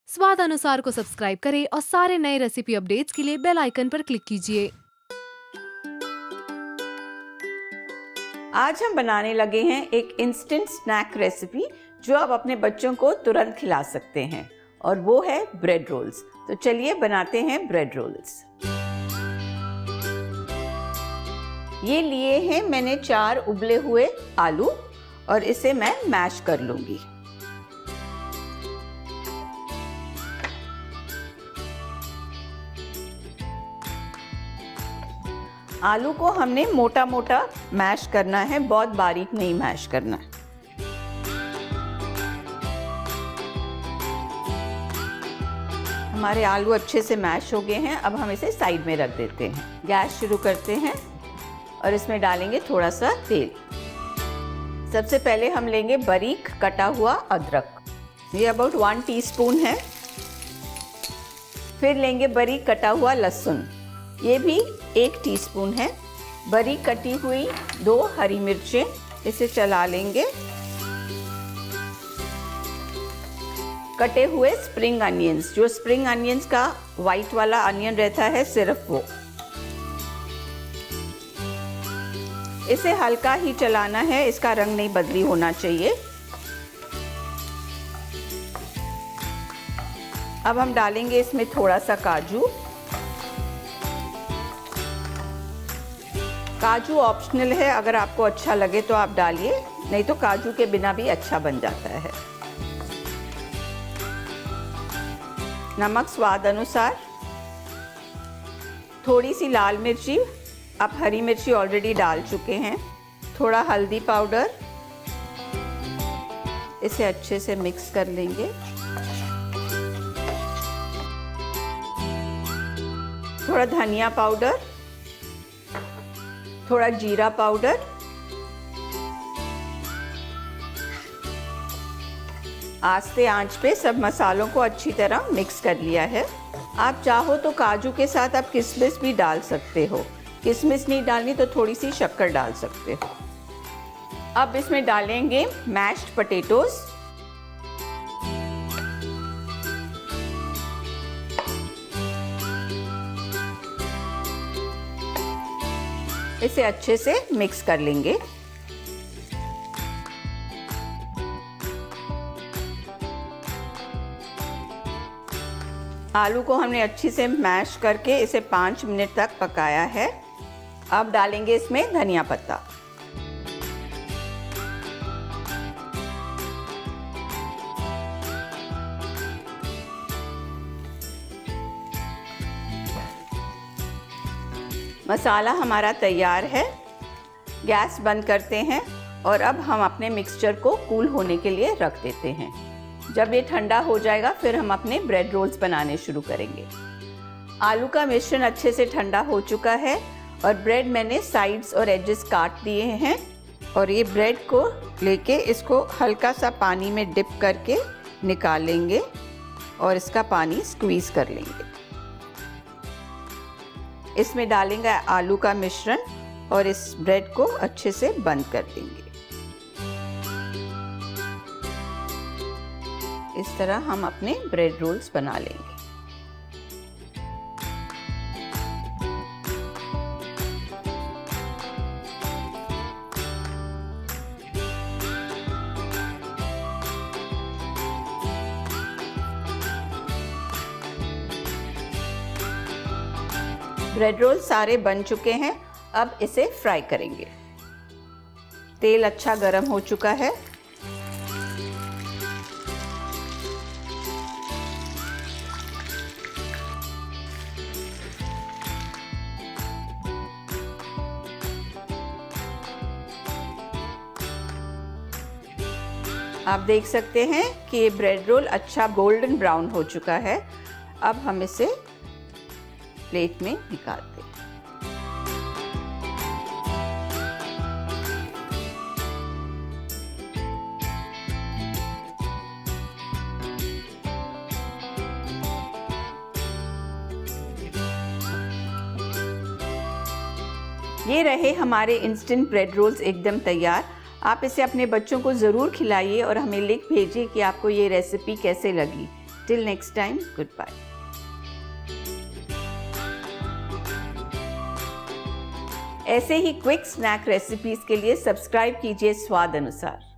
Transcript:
स्वाद अनुसार को सब्सक्राइब करें और सारे नए रेसिपी अपडेट्स के लिए बेल आइकन पर क्लिक कीजिए। आज हम बनाने लगे हैं एक इंस्टेंट स्नैक रेसिपी जो आप अपने बच्चों को तुरंत खिला सकते हैं, और वो है ब्रेड रोल्स। तो चलिए बनाते हैं ब्रेड रोल्स। ये लिए हैं मैंने 4 उबले हुए आलू, और इसे मैं मैश कर लूंगी। आलू को हमने मोटा मोटा मैश करना है, बहुत बारीक नहीं मैश करना है। हमारे आलू अच्छे से मैश हो गए हैं। अब हम इसे साइड में रख देते हैं। गैस शुरू करते हैं और इसमें डालेंगे थोड़ा सा तेल। सबसे पहले हम लेंगे बारीक कटा हुआ अदरक, ये अबाउट 1 टीस्पून है। फिर लेंगे बारीक कटा हुआ लहसुन, ये भी 1 टीस्पून है। बारीक कटी हुई 2 हरी मिर्चें, इसे चला लेंगे। कटे हुए स्प्रिंग अनियंस, जो स्प्रिंग अनियंस का वाइट वाला अनियन रहता है, सिर्फ वो। इसे हल्का ही चलाना है, इसका रंग नहीं बदली होना चाहिए। अब हम डालेंगे इसमें थोड़ा सा काजू। काजू ऑप्शनल है, अगर आपको अच्छा लगे तो आप डालिए, नहीं तो काजू के बिना भी अच्छा बन जाता है। नमक स्वाद अनुसार, थोड़ी सी लाल मिर्ची, आप हरी मिर्ची ऑलरेडी डाल चुके हैं। थोड़ा हल्दी पाउडर, इसे अच्छे से मिक्स कर लेंगे। थोड़ा धनिया पाउडर, थोड़ा जीरा पाउडर, आस्ते आंच पे सब मसालों को अच्छी तरह मिक्स कर लिया है। आप चाहो तो काजू के साथ आप किशमिश भी डाल सकते हो। किशमिश नहीं डालनी तो थोड़ी सी शक्कर डाल सकते हो। अब इसमें डालेंगे मैश्ड पोटैटोज। इसे अच्छे से मिक्स कर लेंगे। आलू को हमने अच्छी से मैश करके इसे 5 मिनट तक पकाया है। अब डालेंगे इसमें धनिया पत्ता। मसाला हमारा तैयार है। गैस बंद करते हैं और अब हम अपने मिक्सचर को कूल होने के लिए रख देते हैं। जब ये ठंडा हो जाएगा फिर हम अपने ब्रेड रोल्स बनाने शुरू करेंगे। आलू का मिश्रण अच्छे से ठंडा हो चुका है और ब्रेड मैंने साइड्स और एजेस काट दिए हैं, और ये ब्रेड को लेके इसको हल्का सा पानी में डिप करके निकालेंगे और इसका पानी स्क्वीज़ कर लेंगे। इसमें डालेंगे आलू का मिश्रण और इस ब्रेड को अच्छे से बंद कर देंगे। इस तरह हम अपने ब्रेड रोल्स बना लेंगे। ब्रेड रोल सारे बन चुके हैं। अब इसे फ्राई करेंगे। तेल अच्छा गरम हो चुका है। आप देख सकते हैं कि ये ब्रेड रोल अच्छा गोल्डन ब्राउन हो चुका है। अब हम इसे प्लेट में निकालते हैं। ये रहे हमारे इंस्टेंट ब्रेड रोल्स एकदम तैयार। आप इसे अपने बच्चों को ज़रूर खिलाइए और हमें लिख भेजिए कि आपको ये रेसिपी कैसे लगी। Till next time, good bye. ऐसे ही क्विक स्नैक रेसिपीज के लिए सब्सक्राइब कीजिए स्वाद अनुसार।